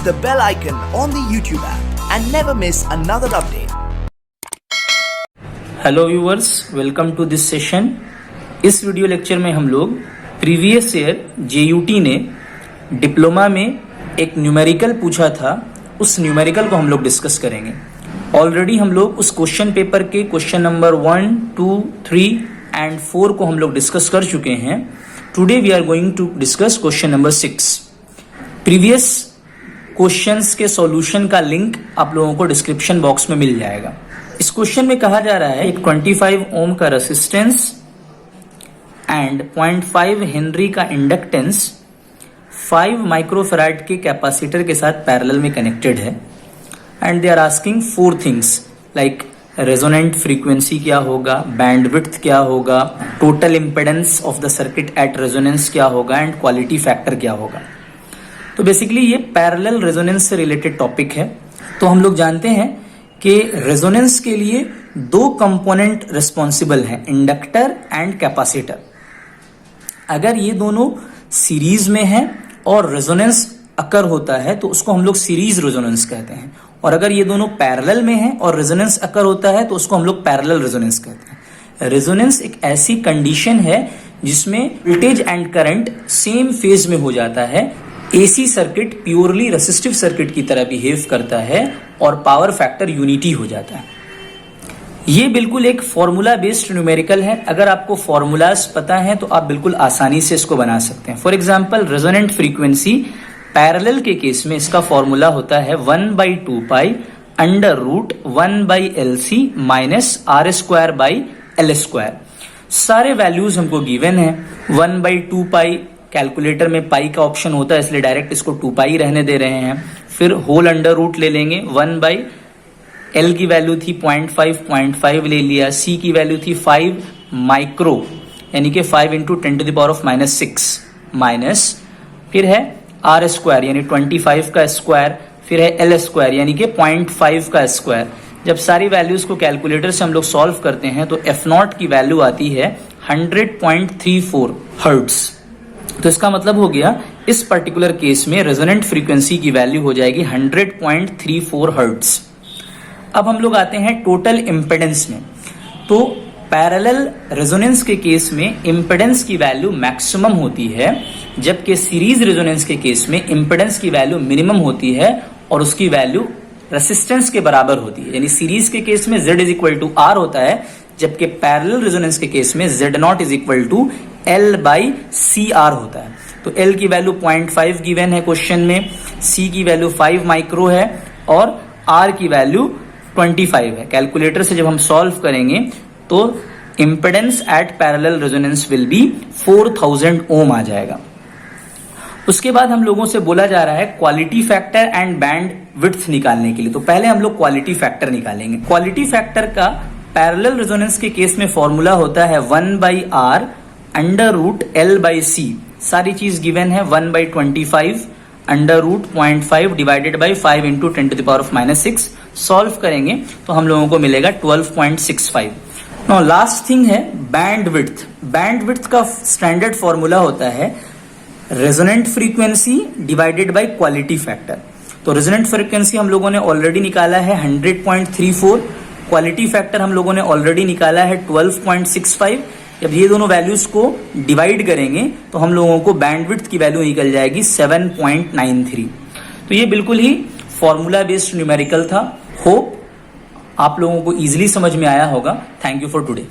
the bell icon on the YouTube app and never miss another update. Hello viewers, welcome to this session. इस video lecture में हम लोग previous year JUT ने diploma में एक numerical पूछा था, उस न्यूमेरिकल को हम लोग डिस्कस करेंगे। ऑलरेडी हम लोग उस क्वेश्चन पेपर के क्वेश्चन नंबर 1, 2, 3 एंड 4 को हम लोग डिस्कस कर चुके हैं। Today we are going to discuss question number 6। Previous questions के सॉल्यूशन का लिंक आप लोगों को डिस्क्रिप्शन बॉक्स में मिल जाएगा। इस क्वेश्चन में कहा जा रहा है एक 25 ओम का रेसिस्टेंस एंड 0.5 हेनरी का इंडक्टेंस 5 माइक्रोफैराड के कैपेसिटर के साथ पैरेलल में कनेक्टेड है and they are asking 4 things like resonant frequency क्या होगा, बैंडविड्थ क्या होगा, total impedance of the circuit at resonance क्या होगा एंड क्वालिटी फैक्टर क्या होगा। तो बेसिकली ये पैरेलल रेजोनेंस से रिलेटेड टॉपिक है। तो हम लोग जानते हैं कि रेजोनेंस के लिए 2 कंपोनेंट रिस्पॉन्सिबल हैं, इंडक्टर एंड कैपेसिटर। अगर ये दोनों सीरीज में हैं और रेजोनेंस अकर होता है तो उसको हम लोग सीरीज रेजोनेंस कहते हैं, और अगर ये दोनों पैरेलल में हैं और रेजोनेंस अकर होता है तो उसको हम लोग पैरेलल रेजोनेंस कहते हैं। रेजोनेंस एक ऐसी कंडीशन है जिसमें voltage and current same phase में हो जाता है। AC circuit purely resistive circuit की तरह बिहेव करता है और पावर फैक्टर यूनिटी हो जाता है। ये बिल्कुल एक फॉर्मूला बेस्ड न्यूमेरिकल है। अगर आपको फॉर्मूलाज पता है तो आप बिल्कुल आसानी से इसको बना सकते हैं। For example resonant frequency parallel के केस में इसका फॉर्मूला होता है 1/2 pi under root 1/LC minus R²/L²। सारे वैल्यूज हमको गिवन है। 1/2 पाई कैलकुलेटर में पाई का ऑप्शन होता है, इसलिए डायरेक्ट इसको 2 पाई रहने दे रहे हैं। फिर होल अंडर रूट ले लेंगे। 1/L की वैल्यू थी 0.5 ले लिया। C की वैल्यू थी 5 माइक्रो यानी कि 5 × 10⁻⁻6 माइनस फिर है R² यानी 25 का स्क्वायर, फिर है L² यानी कि 0.5 का स्क्वायर। जब सारी वैल्यूज को कैलकुलेटर से हम लोग सॉल्व करते हैं तो F0 की वैल्यू आती है 100.34 हर्ट्ज। तो इसका मतलब हो गया इस पर्टिकुलर केस में रेजोनेंट फ्रीक्वेंसी की वैल्यू हो जाएगी 100.34 हर्ट्ज। अब हम लोग आते हैं टोटल इम्पेडेंस में। तो पैरेलल रेजोनेंस के केस में इम्पेडेंस की वैल्यू मैक्सिमम होती है, जबकि सीरीज रेजोनेंस के केस में इम्पेडेंस की वैल्यू मिनिमम होती है और उसकी वैल्यू रेसिस्टेंस के बराबर होती है। यानी सीरीज के केस में Z = R होता है, जबकि पैरेलल रेजोनेंस के केस में Z0 = L/CR होता है। तो L की वैल्यू 0.5 गिवन है क्वेश्चन में, C की वैल्यू 5 माइक्रो है और R की वैल्यू 25 है। कैलकुलेटर से जब हम सॉल्व करेंगे तो impedance at parallel resonance will be 4000 ohm आ जाएगा। उसके बाद हम लोगों से बोला जा रहा है quality factor and band width निकालने के लिए। तो पहले हम लोग क्वालिटी फैक्टर निकालेंगे। क्वालिटी फैक्टर का पैरेलल रेजोनेंस के केस में फॉर्मूला होता है 1/R अंडर रूट L/C। सारी चीज गिवन है। 1/25 under root 0.5 divided by 5 × 10⁻⁻6। Solve करेंगे तो हम लोगों को मिलेगा 12.65। नो लास्ट थिंग है बैंड विड्थ। बैंड विड्थ का स्टैंडर्ड फॉर्मूला होता है resonant frequency divided by quality factor. तो रेजोनेंट फ्रीक्वेंसी हम लोगों ने ऑलरेडी निकाला है 100.34, क्वालिटी फैक्टर हम लोगों ने ऑलरेडी निकाला है 12.65। जब ये दोनों वैल्यूज को डिवाइड करेंगे तो हम लोगों को बैंडविड्थ की वैल्यू निकल जाएगी 7.93। तो ये बिल्कुल ही फॉर्मूला बेस्ड न्यूमेरिकल था। होप आप लोगों को इजीली समझ में आया होगा। Thank you for today.